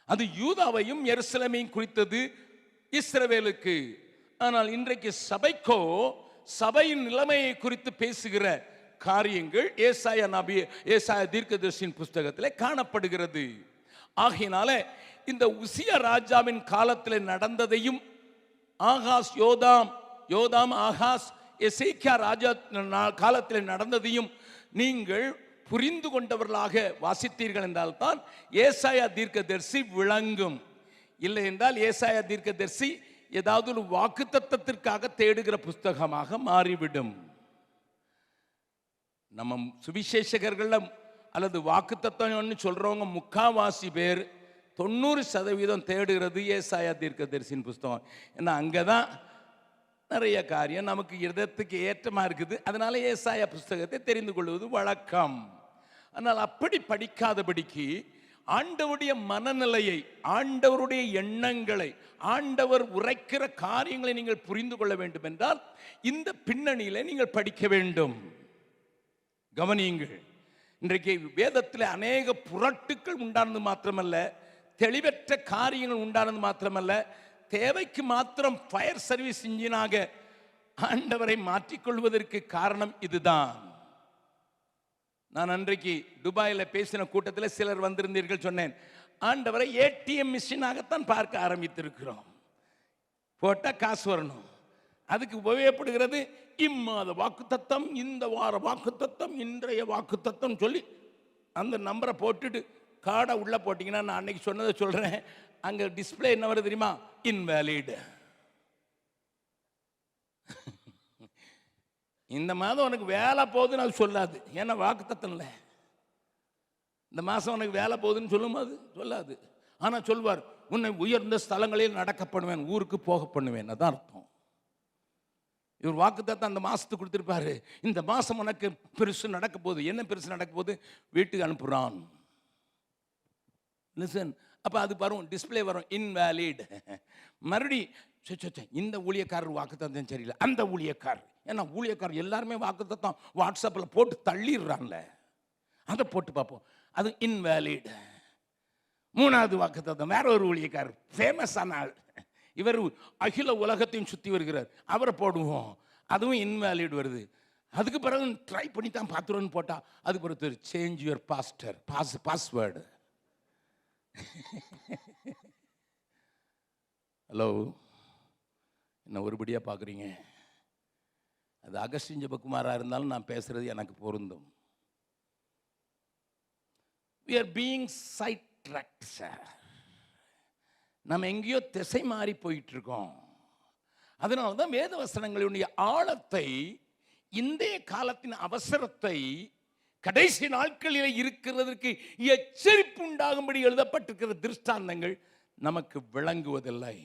அது யூதாவையும் எருசலேமையும் குறித்தது, இஸ்ரவேலுக்கு. ஆனால் இன்றைக்கு சபைக்கோ சபையின் நிலைமையை குறித்து பேசுகிற காரியங்கள் ஏசாயா தீர்க்கதரிசியின் புஸ்தகத்திலே காணப்படுகிறது. ஆகையினால இந்த உசியா ராஜாவின் காலத்தில் நடந்ததையும், ஆகாஸ் யோதாம் ஆகாஸ் எசேக்கியா ராஜா காலத்தில் நடந்ததையும் நீங்கள் புரிந்து கொண்டவர்களாக வாசித்தீர்கள் என்றால் தான் ஏசாயா தீர்க்கதரிசி விளங்கும். இல்லை என்றால் ஏசாயா தீர்க்கதரிசி ஏதாவது ஒரு வாக்குத்தத்தத்திற்காக தேடுகிற புஸ்தகமாக மாறிவிடும். நம்ம சுவிசேஷகர்கள் அல்லது வாக்குத்தத்தம்னு சொல்றவங்க முக்காவாசி பேர் 90% தேடுகிறது ஏசாயா தீர்க்கதரிசியின் புஸ்தகம். ஏன்னா அங்கதான் நிறைய காரியம் நமக்கு இதயத்துக்கு ஏற்றமா இருக்குது. அதனால ஏசாயா புஸ்தகத்தை தெரிந்து கொள்வது வழக்கம். ஆனால் அப்படி படிக்காதபடிக்கு ஆண்டவருடைய மனநிலையை, ஆண்டவருடைய எண்ணங்களை, ஆண்டவர் உரைக்கிற காரியங்களை நீங்கள் புரிந்து கொள்ள வேண்டும் என்றால் இந்த பின்னணியில நீங்கள் படிக்க வேண்டும். கவனியுங்கள், இன்றைக்கு வேதத்தில் அநேக புரட்டுக்கள் உண்டானது மாத்திரமல்ல, தெளிவற்ற காரியங்கள் உண்டானது மாத்திரமல்ல, தேவைக்கு மாத்திரம் ஃபயர் சர்வீஸ் இன்ஜினாக ஆண்டவரை மாற்றிக்கொள்வதற்கு காரணம் இதுதான். நான் அன்றைக்கு துபாயில் பேசின கூட்டத்தில் சிலர் வந்திருந்தீர்கள். சொன்னேன், ஆண்டவரை ஏடிஎம் மிஷினாகத்தான் பார்க்க ஆரம்பித்திருக்கிறோம். போட்டா காசு வரணும். அதுக்கு உபயோகப்படுகிறது இம்மாத வாக்குத்தத்தம், இந்த வார வாக்குத்தத்தம், இன்றைய வாக்குத்தத்தம் சொல்லி அந்த நம்பரை போட்டுட்டு கார்டை உள்ள போட்டிங்கன்னா, நான் அன்னைக்கு சொன்னதை சொல்றேன், அங்க டிஸ்பிளே என்ன வருது தெரியுமா? இன்வேலிட். இந்த மாதம் உனக்கு வேலை போகுதுன்னு அது சொல்லாது. ஏன்னா வாக்குத்தத்தம் இல்லை. இந்த மாதம் உனக்கு வேலை போகுதுன்னு சொல்லும், அது சொல்லாது. ஆனால் சொல்வார், உன்னை உயர்ந்த ஸ்தலங்களில் நடக்க பண்ணுவேன், ஊருக்கு போக பண்ணுவேன். அதான் அர்த்தம். இவர் வாக்குத்தத்தம் அந்த மாதத்துக்கு கொடுத்துருப்பாரு. இந்த மாதம் உனக்கு பெருசு நடக்க போகுது. என்ன பெருசு நடக்க போகுது? வீட்டுக்கு அனுப்புகிறான். லிசன். அப்போ அது வரும், டிஸ்பிளே வரும், இன்வேலிட். மறுபடி இந்த ஊழியக்காரர் வாக்குத்தத்தம் சரியில்லை, அந்த ஊழியக்காரர். ஏன்னா ஊழியக்காரர் எல்லாருமே வாக்குத்தத்தம் வாட்ஸ்அப்பில் போட்டு தள்ளிடுறான்ல, அதை போட்டு பார்ப்போம், அது இன்வேலிட். மூணாவது வாக்குத்தத்தம் வேற ஒரு ஊழியக்காரர், ஃபேமஸான ஆள், இவர் அகில உலகத்தையும் சுற்றி வருகிறார், அவரை போடுவோம், அதுவும் இன்வேலிட் வருது. அதுக்கு பிறகு ட்ரை பண்ணி தான் பார்த்துருவோன்னு போட்டா அதுக்கு பிறகு சேஞ்ச் யுவர் பாஸ்வேர்டு. ஹலோ, என்ன ஒருபடியாக பார்க்குறீங்க? அது அகஸ்டின் ஜெபக்குமாராக இருந்தாலும் நான் பேசுறது எனக்கு பொருந்தும். We are being sidetracked, sir. நம்ம எங்கேயோ திசை மாறி போயிட்டு இருக்கோம். அதனால தான் வேத வசனங்களுடைய ஆழத்தை, இன்றைய காலத்தின் அவசரத்தை, கடைசி நாட்களில் இருக்கிறதற்கு எச்சரிப்பு உண்டாகும்படி எழுதப்பட்டிருக்கிற திருஷ்டாந்தங்கள் நமக்கு விளங்குவதில்லை.